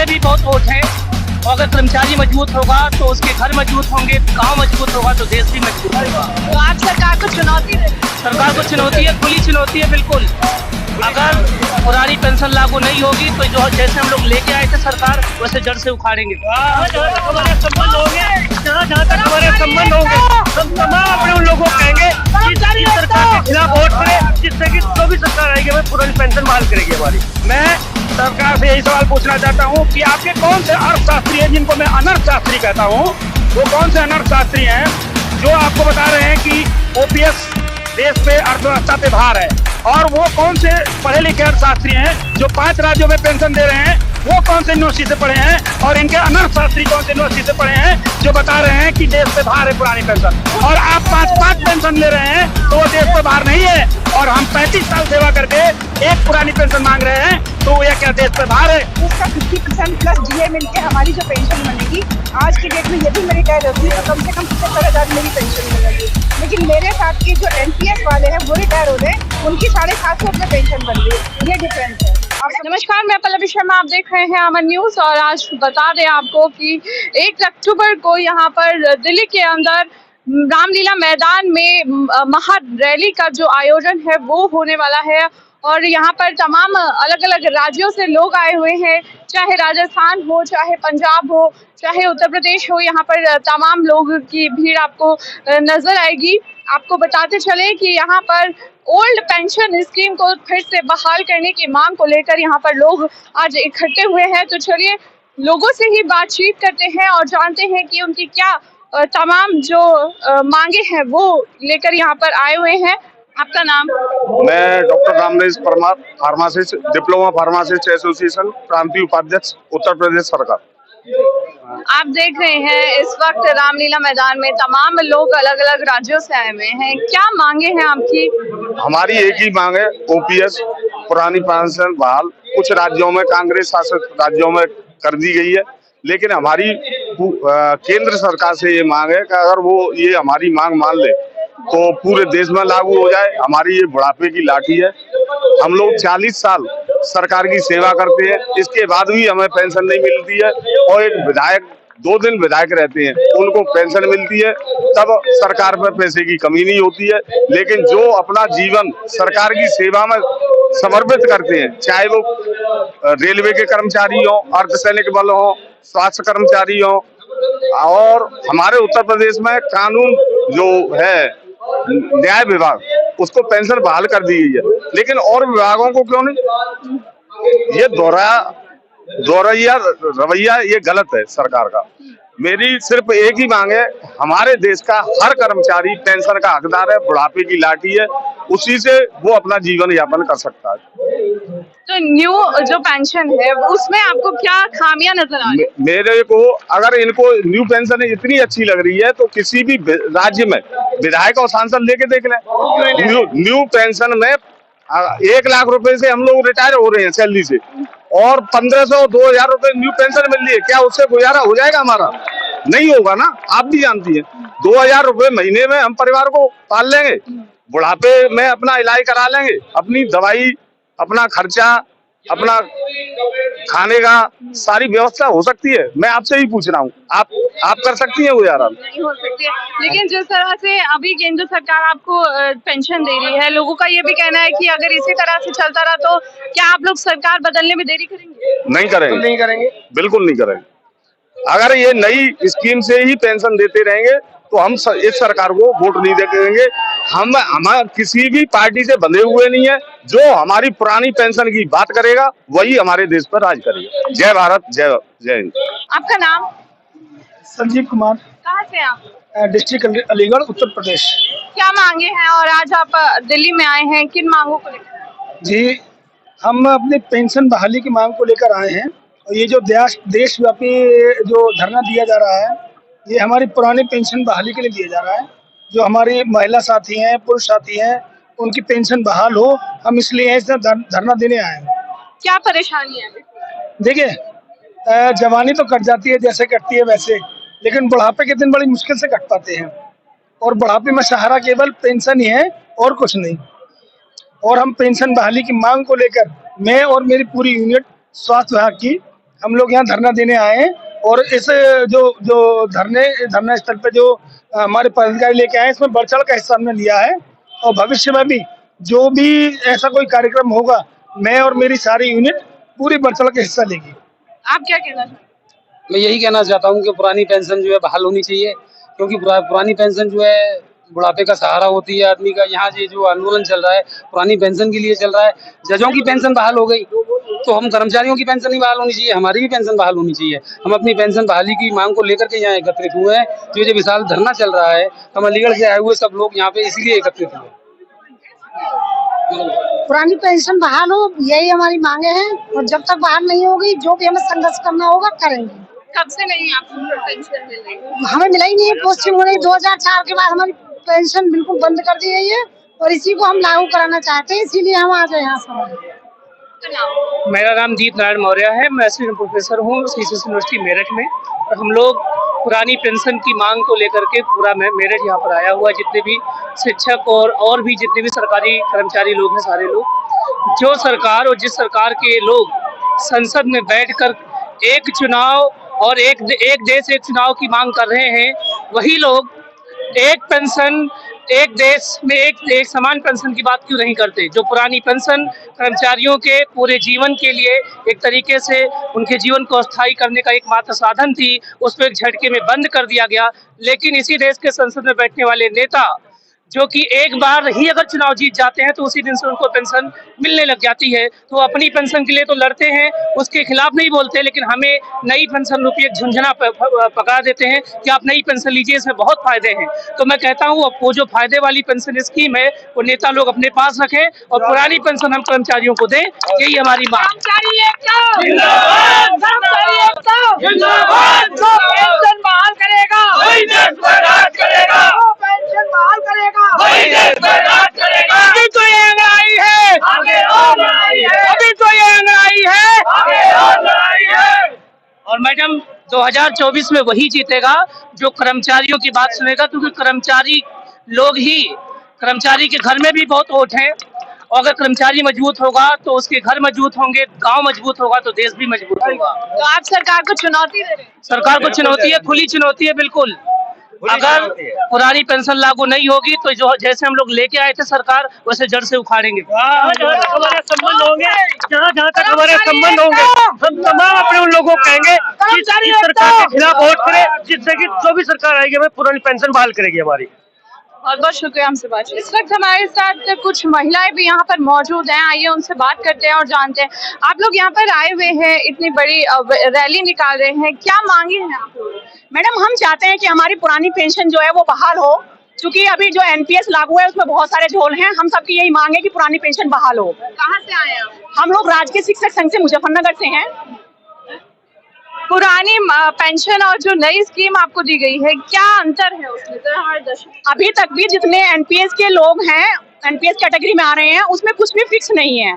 में भी बहुत वोट है। और अगर कर्मचारी मजबूत होगा तो उसके घर मजबूत होंगे, गांव मजबूत होगा तो देश भी मजबूत होगा। तो आप सरकार को चुनौती देते हैं? सरकार को चुनौती है, खुली चुनौती है बिल्कुल। अगर पुरानी पेंशन लागू नहीं होगी तो जो जैसे हम लोग लेके आए थे सरकार, वैसे जड़ से उखाड़ेंगे। जहाँ तक हमारे संबंध होंगे हम तमाम अपने उन लोगों को कहेंगे कि इस सरकार के खिलाफ वोट करें, जिससे कि जो भी सरकार आएगी हमें पुरानी पेंशन बहाल करेगी हमारी। मैं सरकार से यही सवाल पूछना चाहता हूँ कि आपके कौन से अर्थशास्त्री हैं, जिनको मैं अनर्थशास्त्री कहता हूँ, वो कौन से अनर्थशास्त्री हैं जो आपको बता रहे हैं कि ओपीएस देश पे अर्थव्यवस्था पे भार है, और वो कौन से पढ़े लिखे अर्थशास्त्री हैं जो 5 राज्यों में पेंशन दे रहे हैं, वो कौन से यूनिवर्सिटी से पढ़े हैं, और इनके अनर्थशास्त्री कौन से यूनिवर्सिटी से पढ़े हैं जो बता रहे हैं कि देश पे भार है पुरानी पेंशन, और आप 5-5 पेंशन ले रहे हैं तो वो देश पे भार नहीं है, और हम 35 साल सेवा करके एक पुरानी पेंशन मांग रहे हैं तो ये क्या देश पे भार है? उसका 50% प्लस डीए मिलके हमारी जो पेंशन बनेगी, आज की डेट में यदि मेरी रिटायर होती है तो कम से कम 75,000 मेरी पेंशन मिलेगी। लेकिन मेरे साथ के जो एनपीएस वाले हैं वो रिटायर हो रहे हैं, उनकी 750 रुपये पेंशन बन रही है, ये डिफरेंस है। नमस्कार, मैं पल्लवी शर्मा, आप देख रहे हैं अमन न्यूज। और आज बता दें आपको कि 1 अक्टूबर को यहाँ पर दिल्ली के अंदर रामलीला मैदान में महा रैली का जो आयोजन है वो होने वाला है, और यहाँ पर तमाम अलग अलग राज्यों से लोग आए हुए हैं, चाहे राजस्थान हो, चाहे पंजाब हो, चाहे उत्तर प्रदेश हो, यहाँ पर तमाम लोगों की भीड़ आपको नजर आएगी। आपको बताते चले कि यहाँ पर ओल्ड पेंशन स्कीम को फिर से बहाल करने की मांग को लेकर यहाँ पर लोग आज इकट्ठे हुए हैं। तो चलिए लोगों से ही बातचीत करते हैं और जानते हैं कि उनकी क्या तमाम जो मांगे हैं वो लेकर यहाँ पर आए हुए हैं। आपका नाम? मैं doctor Ramnesh Parmar, pharmacist, diploma pharmacist association, प्रांतीय उपाध्यक्ष, उत्तर प्रदेश सरकार। आप देख रहे हैं इस वक्त रामलीला मैदान में तमाम लोग अलग अलग राज्यों से आए हुए हैं, क्या मांगे हैं आपकी? हमारी एक ही मांग है, ओपीएस पुरानी पेंशन बहाल। कुछ राज्यों में, कांग्रेस शासित राज्यों में कर दी गई है, लेकिन हमारी केंद्र सरकार से ये मांग है कि अगर वो ये हमारी मांग मान ले तो पूरे देश में लागू हो जाए। हमारी ये बुढ़ापे की लाठी है, हम लोग 40 साल सरकार की सेवा करते हैं, इसके बाद भी हमें पेंशन नहीं मिलती है, और एक विधायक 2 दिन विधायक रहते हैं उनको पेंशन मिलती है, तब सरकार पर पैसे की कमी नहीं होती है। लेकिन जो अपना जीवन सरकार की सेवा में समर्पित करते हैं, चाहे वो रेलवे के कर्मचारी हो, अर्धसैनिक बल हो, स्वास्थ्य कर्मचारी हो, और हमारे उत्तर प्रदेश में कानून जो है न्याय विभाग, उसको पेंशन बहाल कर दी गई है, लेकिन और विभागों को क्यों नहीं? ये दोहराया रवैया ये गलत है सरकार का। मेरी सिर्फ एक ही मांग है, हमारे देश का हर कर्मचारी पेंशन का हकदार है, बुढ़ापे की लाठी है, उसी से वो अपना जीवन यापन कर सकता है। तो न्यू जो पेंशन है उसमें आपको क्या खामियां नजर आ रही है? मेरे को अगर इनको न्यू पेंशन इतनी अच्छी लग रही है तो किसी भी राज्य में विधायक और सांसद लेके देख लें। न्यू पेंशन में 1 लाख रुपए से हम लोग रिटायर हो रहे हैं सैलरी से, और 1500-2000 रुपए न्यू पेंशन मिल रही है। क्या उससे गुजारा हो जाएगा हमारा? नहीं होगा ना, आप भी जानती हैं। 2000 रुपए महीने में हम परिवार को पाल लेंगे, बुढ़ापे में अपना इलाज करा लेंगे, अपनी दवाई, अपना खर्चा, अपना खाने का सारी व्यवस्था हो सकती है। मैं आपसे ही पूछ रहा हूँ, आप कर सकती हैं गुजारा? नहीं हो सकती है, लेकिन जिस तरह से अभी केंद्र सरकार आपको पेंशन दे रही है, लोगों का ये भी कहना है कि अगर इसी तरह से चलता रहा तो क्या आप लोग सरकार बदलने में देरी करेंगे? नहीं करेंगे, बिल्कुल नहीं करेंगे। अगर ये नई स्कीम से ही पेंशन देते रहेंगे तो हम इस सरकार को वोट नहीं देंगे। हम किसी भी पार्टी से बंधे हुए नहीं है, जो हमारी पुरानी पेंशन की बात करेगा वही हमारे देश पर राज करेगा। जय भारत, जय हिंद। आपका नाम? संजीव कुमार। कहाँ से आप? डिस्ट्रिक्ट अलीगढ़, उत्तर प्रदेश। क्या मांगे हैं और आज आप दिल्ली में आए हैं, किन मांगों को लेकर? जी, हम अपनी पेंशन बहाली की मांग को लेकर आए हैं, और ये जो देशव्यापी जो धरना दिया जा रहा है, ये हमारी पुरानी पेंशन बहाली के लिए दिया जा रहा है। जो हमारी महिला साथी हैं, पुरुष साथी हैं, उनकी पेंशन बहाल हो, हम इसलिए धरना देने आए हैं। क्या परेशानी है? देखिए, जवानी तो कट जाती है जैसे कटती है वैसे, लेकिन बुढ़ापे के दिन बड़ी मुश्किल से कट पाते हैं, और बुढ़ापे में सहारा केवल पेंशन ही है और कुछ नहीं। और हम पेंशन बहाली की मांग को लेकर, मैं और मेरी पूरी यूनिट स्वास्थ्य विभाग की, हम लोग यहाँ धरना देने आए हैं और इस जो धरना स्थल पे जो हमारे पदाधिकारी लेके आए इसमें बढ़ चढ़ का हिस्सा हमने लिया है और भविष्य में भी जो भी ऐसा कोई कार्यक्रम होगा मैं और मेरी सारी यूनिट पूरी बढ़ चढ़ के हिस्सा लेगी। आप क्या कहना चाहते हैं? मैं यही कहना चाहता हूँ कि पुरानी पेंशन जो है बहाल होनी चाहिए, क्योंकि पुरानी पेंशन जो है बुढ़ापे का सहारा होती है आदमी का। यहाँ ये जो आंदोलन चल रहा है पुरानी पेंशन के लिए चल रहा है। जजों की पेंशन बहाल हो गई तो हम कर्मचारियों की पेंशन नहीं बहाल होनी चाहिए, हमारी भी पेंशन बहाल होनी चाहिए। हम अपनी पेंशन बहाली की मांग को लेकर के यहाँ एकत्रित हुए हैं। जो ये विशाल धरना चल रहा है, हम अलीगढ़ से आए हुए सब लोग यहाँ पे इसलिए एकत्रित हुए। पुरानी पेंशन बहाल हो, यही हमारी मांगे हैं और जब तक बहाल नहीं होगी जो भी हमें संघर्ष करना होगा करेंगे। कब से नहीं आपको पेंशन मिल रही? हमें मिला ही नहीं है, पोस्टिंग हो रही 2004 के बाद हमारी पेंशन बिल्कुल बंद कर दी गई है और इसी को हम लागू कराना चाहते हैं, इसीलिए हम आज यहाँ से। मेरा नाम दीप नारायण मौर्य है, मैं असिस्टेंट प्रोफेसर हूँ सीसीएस यूनिवर्सिटी मेरठ में। और हम लोग पुरानी पेंशन की मांग को लेकर के पूरा मेरठ यहाँ पर आया हुआ है। जितने भी शिक्षक और भी जितने भी सरकारी कर्मचारी लोग हैं, सारे लोग जो सरकार और जिस सरकार के लोग संसद में बैठकर एक चुनाव और एक देश एक चुनाव की मांग कर रहे हैं, वही लोग एक पेंशन एक देश में एक समान पेंशन की बात क्यों नहीं करते। जो पुरानी पेंशन कर्मचारियों के पूरे जीवन के लिए एक तरीके से उनके जीवन को अस्थायी करने का एकमात्र साधन थी, उसको एक झटके में बंद कर दिया गया। लेकिन इसी देश के संसद में बैठने वाले नेता जो कि एक बार ही अगर चुनाव जीत जाते हैं तो उसी दिन से उनको पेंशन मिलने लग जाती है, तो अपनी पेंशन के लिए तो लड़ते हैं, उसके खिलाफ नहीं बोलते, लेकिन हमें नई पेंशन रूपी एक झुंझुना पकड़ा देते हैं कि आप नई पेंशन लीजिए, इसमें बहुत फायदे हैं। तो मैं कहता हूँ वो जो फायदे वाली पेंशन स्कीम है वो नेता लोग अपने पास रखें और पुरानी पेंशन हम कर्मचारियों को दें, यही हमारी मांग। अभी तो ये अंगड़ाई है, अभी तो ये अंगड़ाई है। और मैडम 2024 में वही जीतेगा जो कर्मचारियों की बात सुनेगा, क्योंकि कर्मचारी के घर में भी बहुत वोट है। और अगर कर्मचारी मजबूत होगा तो उसके घर मजबूत होंगे, गांव मजबूत होगा तो देश भी मजबूत होगा। तो आप सरकार को चुनौती दे रहे हैं? सरकार को चुनौती है, खुली चुनौती है, बिल्कुल। अगर पुरानी पेंशन लागू नहीं होगी तो जो जैसे हम लोग लेके आए थे सरकार, वैसे जड़ से उखाड़ेंगे। जहाँ हमारे संबंध होंगे, जहाँ तक हमारे संबंध होंगे, हम तमाम अपने उन लोगों को कहेंगे कि इस सरकार के खिलाफ वोट करें, जिससे कि जो भी सरकार आएगी हमें पुरानी पेंशन बहाल करेगी हमारी। बहुत बहुत शुक्रिया हमसे बात। इस वक्त हमारे साथ कुछ महिलाएं भी यहाँ पर मौजूद हैं, आइए उनसे बात करते हैं और जानते हैं। आप लोग यहाँ पर आए हुए हैं, इतनी बड़ी रैली निकाल रहे हैं, क्या मांगे हैं आप लोग? मैडम हम चाहते हैं कि हमारी पुरानी पेंशन जो है वो बहाल हो, क्योंकि अभी जो एनपीएस लागू है उसमें बहुत सारे झोल हैं। हम सबकी यही मांग है कि पुरानी पेंशन बहाल हो। कहाँ से आए हैं? हम लोग राजकीय शिक्षक संघ से मुजफ्फरनगर से हैं। पुरानी पेंशन और जो नई स्कीम आपको दी गई है, क्या अंतर है उसमें? तो हमारे दर्शक अभी तक भी जितने एनपीएस के लोग हैं, एनपीएस कैटेगरी में आ रहे हैं, उसमें कुछ भी फिक्स नहीं है।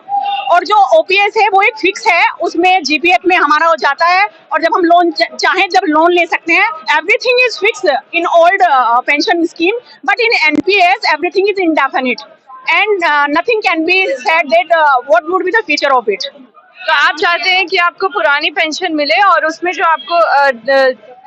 और जो ओपीएस है वो एक फिक्स है, उसमें जीपीएफ में हमारा हो जाता है और जब हम लोन चाहें जब लोन ले सकते हैं। Everything is fix in old pension scheme, but in NPS everything is indefinite and nothing can be said that what would be the future of it. तो आप चाहते हैं कि आपको पुरानी पेंशन मिले और उसमें जो आपको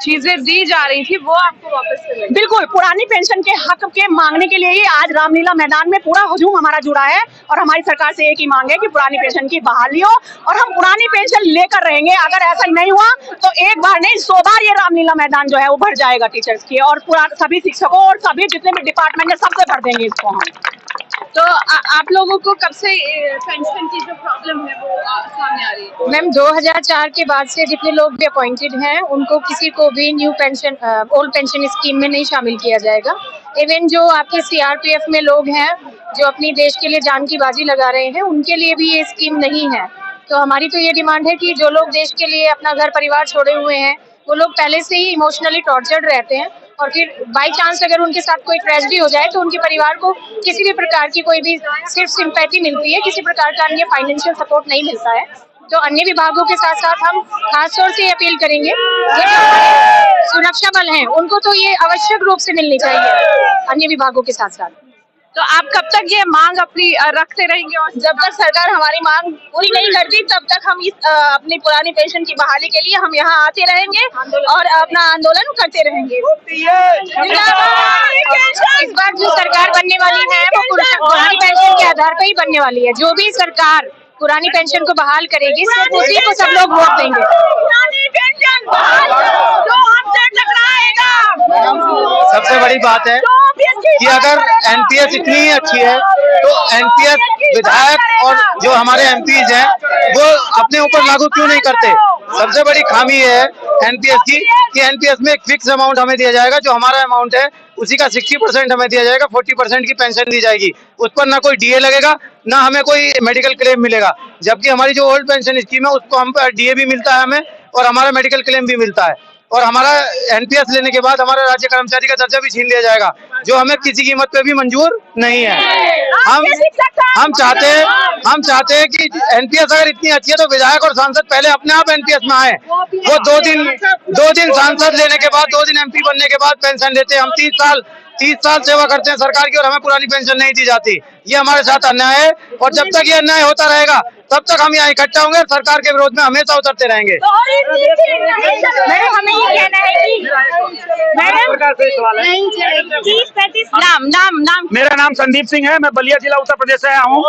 चीजें दी जा रही थी वो आपको वापस मिले? बिल्कुल, पुरानी पेंशन के हक के मांगने के लिए ही आज रामलीला मैदान में पूरा हुजूम हमारा जुड़ा है और हमारी सरकार से एक ही मांग है कि पुरानी पेंशन की बहाली हो और हम पुरानी पेंशन लेकर रहेंगे। अगर ऐसा नहीं हुआ तो एक बार नहीं 100 बार ये रामलीला मैदान जो है वो भर जाएगा टीचर्स की और पूरा सभी शिक्षकों और सभी जितने भी डिपार्टमेंट है सबसे भर देंगे इसको हम। तो आप लोगों को कब से पेंशन की जो प्रॉब्लम है वो सामने आ रही है? मैम 2004 के बाद से जितने लोग भी अपॉइंटेड हैं उनको किसी को भी new pension old pension scheme में नहीं शामिल किया जाएगा। इवन जो आपके सीआरपीएफ में लोग हैं जो अपनी देश के लिए जान की बाजी लगा रहे हैं, उनके लिए भी ये स्कीम नहीं है। तो हमारी तो ये डिमांड है कि जो लोग देश के लिए अपना घर परिवार छोड़े हुए हैं वो लोग पहले से ही इमोशनली टॉर्चर्ड रहते हैं और फिर बाई चांस अगर उनके साथ कोई ट्रेजेडी हो जाए तो उनके परिवार को किसी भी प्रकार की कोई भी सिर्फ सिंपैथी मिलती है, किसी प्रकार का अन्य फाइनेंशियल सपोर्ट नहीं मिलता है। तो अन्य विभागों के साथ साथ हम खासतौर से अपील करेंगे ये जो हमारे सुरक्षा बल हैं उनको तो ये आवश्यक रूप से मिलनी चाहिए अन्य विभागों के साथ साथ। तो आप कब तक ये मांग अपनी रखते रहेंगे? और जब तक सरकार हमारी मांग पूरी नहीं करती तब तक हम इस अपनी पुरानी पेंशन की बहाली के लिए हम यहाँ आते रहेंगे और अपना आंदोलन करते रहेंगे। इस बार जो सरकार बनने वाली है वो पुरानी पेंशन के आधार पर ही बनने वाली है। जो भी सरकार पुरानी पेंशन को बहाल करेगी सिर्फ उसी को सब लोग वोट देंगे। पुरानी पेंशन जो हमसे टकराएगा। सबसे बड़ी बात है कि अगर एनपीएस इतनी अच्छी है तो एनपीएस विधायक और जो हमारे एमपीज हैं वो अपने ऊपर लागू क्यों नहीं करते। सबसे बड़ी खामी है एनपीएस की कि एनपीएस में एक फिक्स अमाउंट हमें दिया जाएगा, जो हमारा अमाउंट है उसी का 60% हमें दिया जाएगा, 40% की पेंशन दी जाएगी। उस पर ना कोई डीए लगेगा ना हमें कोई मेडिकल क्लेम मिलेगा, जबकि हमारी जो ओल्ड पेंशन स्कीम है उसको हम डीए भी मिलता है हमें और हमारा मेडिकल क्लेम भी मिलता है। और हमारा एनपीएस लेने के बाद हमारा राज्य कर्मचारी का दर्जा भी छीन लिया जाएगा, जो हमें किसी कीमत पे भी मंजूर नहीं है। हम चाहते हैं कि एनपीएस अगर इतनी अच्छी है तो विधायक और सांसद पहले अपने आप एनपीएस में आए। वो दो दिन सांसद लेने के बाद 2 दिन एमपी बनने के बाद पेंशन लेते हैं। हम 30 साल सेवा करते हैं सरकार की और हमें पुरानी पेंशन नहीं दी जाती। ये हमारे साथ अन्याय है और जब तक ये अन्याय होता रहेगा तब तक हम यहाँ इकट्ठा होंगे और सरकार के विरोध में हमेशा उतरते रहेंगे। मैडम हमें ये कहना है कि नाम मेरा नाम संदीप सिंह है, मैं बलिया जिला उत्तर प्रदेश से आया हूँ।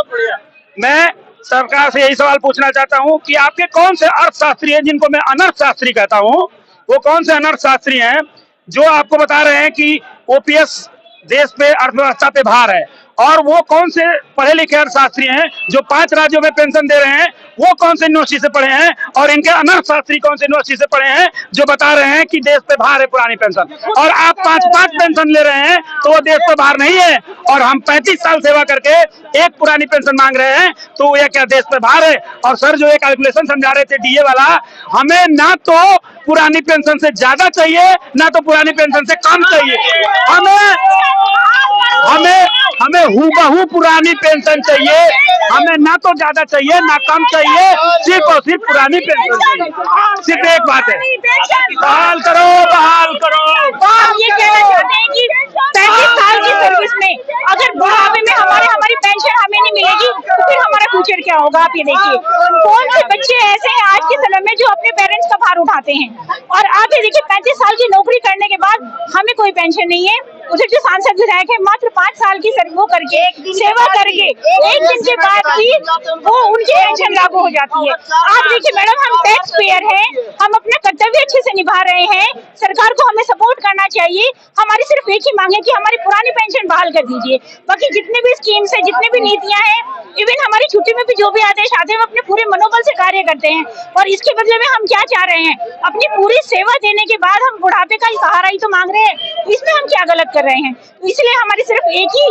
मैं सरकार से यही सवाल पूछना चाहता हूँ कि आपके कौन से अर्थशास्त्री हैं, जिनको मैं अनर्थशास्त्री कहता हूँ, वो कौन से अनर्थशास्त्री हैं जो आपको बता रहे हैं कि ओपीएस देश पे अर्थव्यवस्था पे भार है, और वो कौन से पढ़े लिखे अर्थशास्त्री हैं जो 5 राज्यों में पेंशन दे रहे हैं, वो कौन से यूनिवर्सिटी से पढ़े हैं, और इनके अनर्थशास्त्री कौन से यूनिवर्सिटी से पढ़े हैं जो बता रहे हैं कि देश पे भार है पुरानी पेंशन। और आप 5 पेंशन ले रहे हैं तो वो देश पे भार नहीं है, और हम 35 साल सेवा करके एक पुरानी पेंशन मांग रहे हैं तो ये क्या देश पे भार है। और सर जो ये कैलकुलेशन समझा रहे थे डीए वाला, हमें ना तो पुरानी पेंशन से ज्यादा चाहिए ना तो पुरानी पेंशन से कम चाहिए, हमें हूबहू पुरानी पेंशन चाहिए। हमें ना तो ज्यादा चाहिए ना कम चाहिए, सिर्फ और सिर्फ पुरानी पेंशन चाहिए। सिर्फ एक बात है, बहाल करो। हम ये कहना चाहते हैं कि 35 साल की सर्विस में अगर बुढ़ापे में हमारी पेंशन हमें नहीं मिलेगी तो फिर हमारा फ्यूचर क्या होगा। आप ये देखिए कौन से बच्चे ऐसे हैं आज के समय में जो अपने पेरेंट्स का भार उठाते हैं, और आप ये देखिए 35 साल की नौकरी करने के बाद हमें कोई पेंशन नहीं है। उधर जो सांसद विधायक है मात्र 5 साल की वो करके सेवा करके एक दिन के बाद भी वो उनकी पेंशन लागू हो जाती है। आप देखिए मैडम, हम टैक्स पेयर हैं, हम अपना कर्तव्य अच्छे से निभा रहे हैं, सरकार को हमें सपोर्ट करना चाहिए। हमारी सिर्फ एक ही मांग है कि हमारी पुरानी पेंशन बहाल कर दीजिए। बाकी जितने भी स्कीम्स है, जितने भी नीतियां हैं, इवन हमारी छुट्टी में भी जो भी आदेश आते हैं हम अपने पूरे मनोबल से कार्य करते हैं। और इसके बदले में हम क्या चाह रहे हैं, अपनी पूरी सेवा देने के बाद हम बुढ़ापे का सहारा ही तो मांग रहे हैं, इसमें हम क्या गलत कर रहे हैं। तो इसलिए हमारी सिर्फ एक ही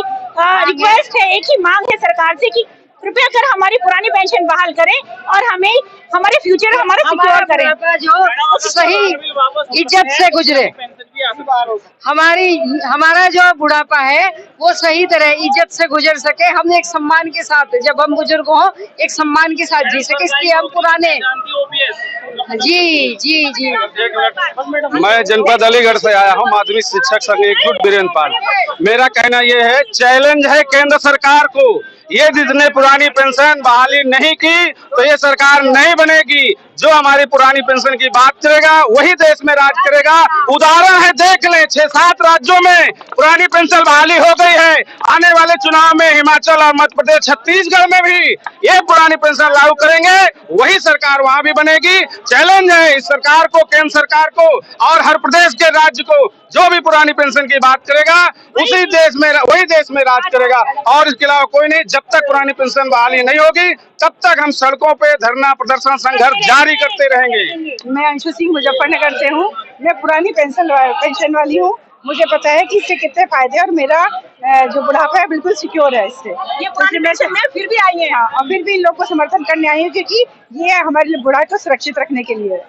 रिक्वेस्ट है, एक ही मांग है सरकार से कि कृपया कर हमारी पुरानी पेंशन बहाल करें और हमें हमारे फ्यूचर हमारा सिक्योर करें, जो सही इज्जत से गुजरे। हमारा जो बुढ़ापा है वो सही तरह इज्जत से गुजर सके, हम एक सम्मान के साथ, जब हम बुजुर्ग हों एक सम्मान के साथ जी सके, इसलिए हम पुराने। जी मैं जनपद अलीगढ़ से आया हूँ, माध्यमिक शिक्षक संघ एकजुट वीरेंद्र पाल। मेरा कहना यह है, चैलेंज है केंद्र सरकार को, ये जिसने पुरानी पेंशन बहाली नहीं की तो ये सरकार नहीं बनेगी। जो हमारी पुरानी पेंशन की बात करेगा वही देश में राज करेगा। उदाहरण है, देख लें 6-7 राज्यों में पुरानी पेंशन बहाली हो गई है। आने वाले चुनाव में हिमाचल और मध्य प्रदेश, छत्तीसगढ़ में भी ये पुरानी पेंशन लागू करेंगे, वही सरकार वहां भी बनेगी। चैलेंज है इस सरकार को, केंद्र सरकार को और हर प्रदेश के राज्य को, जो भी पुरानी पेंशन की बात करेगा वही देश में राज करेगा, और इसके अलावा कोई नहीं। जब तक पुरानी पेंशन बहाली नहीं होगी तब तक हम सड़कों पे धरना प्रदर्शन संघर्ष जारी करते रहेंगे। मैं अंशु सिंह मुजफ्फरनगर से हूँ, मैं पुरानी पेंशन वाली हूँ। मुझे पता है कि इससे कितने फायदे, और मेरा जो बुढ़ापा है बिल्कुल सिक्योर है इससे। मैं फिर भी आई है, और फिर भी इन लोग को समर्थन करने आई हूँ क्योंकि ये हमारे बुढ़ापे को सुरक्षित रखने के लिए।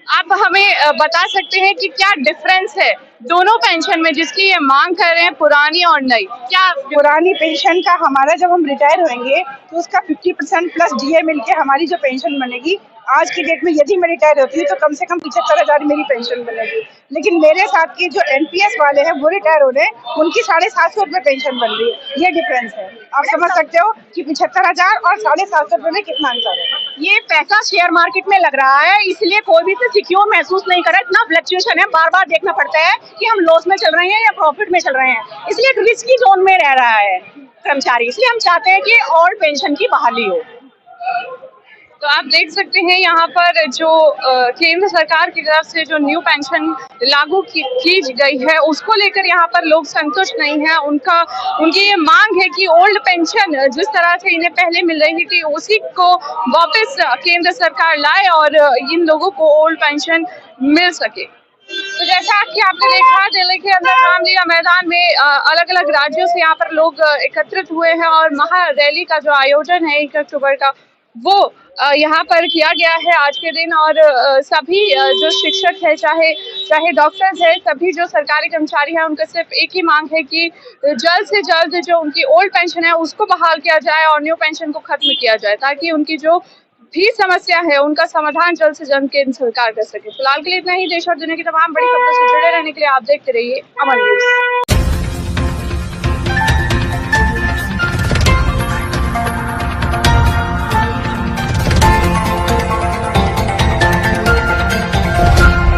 आप हमें बता सकते हैं कि क्या डिफरेंस है दोनों पेंशन में जिसकी ये मांग कर रहे हैं, पुरानी और नई? क्या पुरानी पेंशन का हमारा जब हम रिटायर होंगे तो उसका 50% प्लस डीए मिलके हमारी जो पेंशन बनेगी, आज की डेट में यदि मैं रिटायर होती हूँ तो कम से कम 75,000 मेरी पेंशन बनेगी। लेकिन मेरे साथ के जो एनपीएस वाले हैं वो रिटायर हो रहे हैं, उनकी 750 रुपये पेंशन बन रही है। ये डिफरेंस है, आप समझ सकते हो कि 75,000 और 750 रुपये में कितना अंतर है। ये पैसा शेयर मार्केट में लग रहा है, इसलिए कोई भी से सिक्योर महसूस नहीं कर रहा है। इतना फ्लक्चुएशन है, बार बार देखना पड़ता है कि हम लॉस में चल रहे हैं या प्रॉफिट में चल रहे हैं, इसलिए एक रिस्की जोन में रह रहा है कर्मचारी। इसलिए हम चाहते हैं कि ओल्ड पेंशन की बहाली हो। तो आप देख सकते हैं यहाँ पर जो केंद्र सरकार की तरफ से जो न्यू पेंशन लागू की गई है उसको लेकर यहाँ पर लोग संतुष्ट नहीं है। उनकी ये मांग है कि ओल्ड पेंशन जिस तरह से इन्हें पहले मिल रही थी उसी को वापस केंद्र सरकार लाए और इन लोगों को ओल्ड पेंशन मिल सके। तो जैसा कि आपने देखा, दिल्ली के अंदर रामलीला मैदान में अलग अलग राज्यों से यहाँ पर लोग एकत्रित हुए हैं और महा रैली का जो आयोजन है 1 अक्टूबर का वो यहाँ पर किया गया है आज के दिन। और सभी जो शिक्षक है, चाहे डॉक्टर्स है, सभी जो सरकारी कर्मचारी हैं, उनका सिर्फ एक ही मांग है कि जल्द से जल्द जो उनकी ओल्ड पेंशन है उसको बहाल किया जाए और न्यू पेंशन को खत्म किया जाए, ताकि उनकी जो भी समस्या है उनका समाधान जल्द से जल्द केंद्र सरकार कर सके। फिलहाल के लिए इतना ही। देश और दुनिया की तमाम बड़ी खबरों से जुड़े रहने के लिए आप देखते रहिए अमन न्यूज।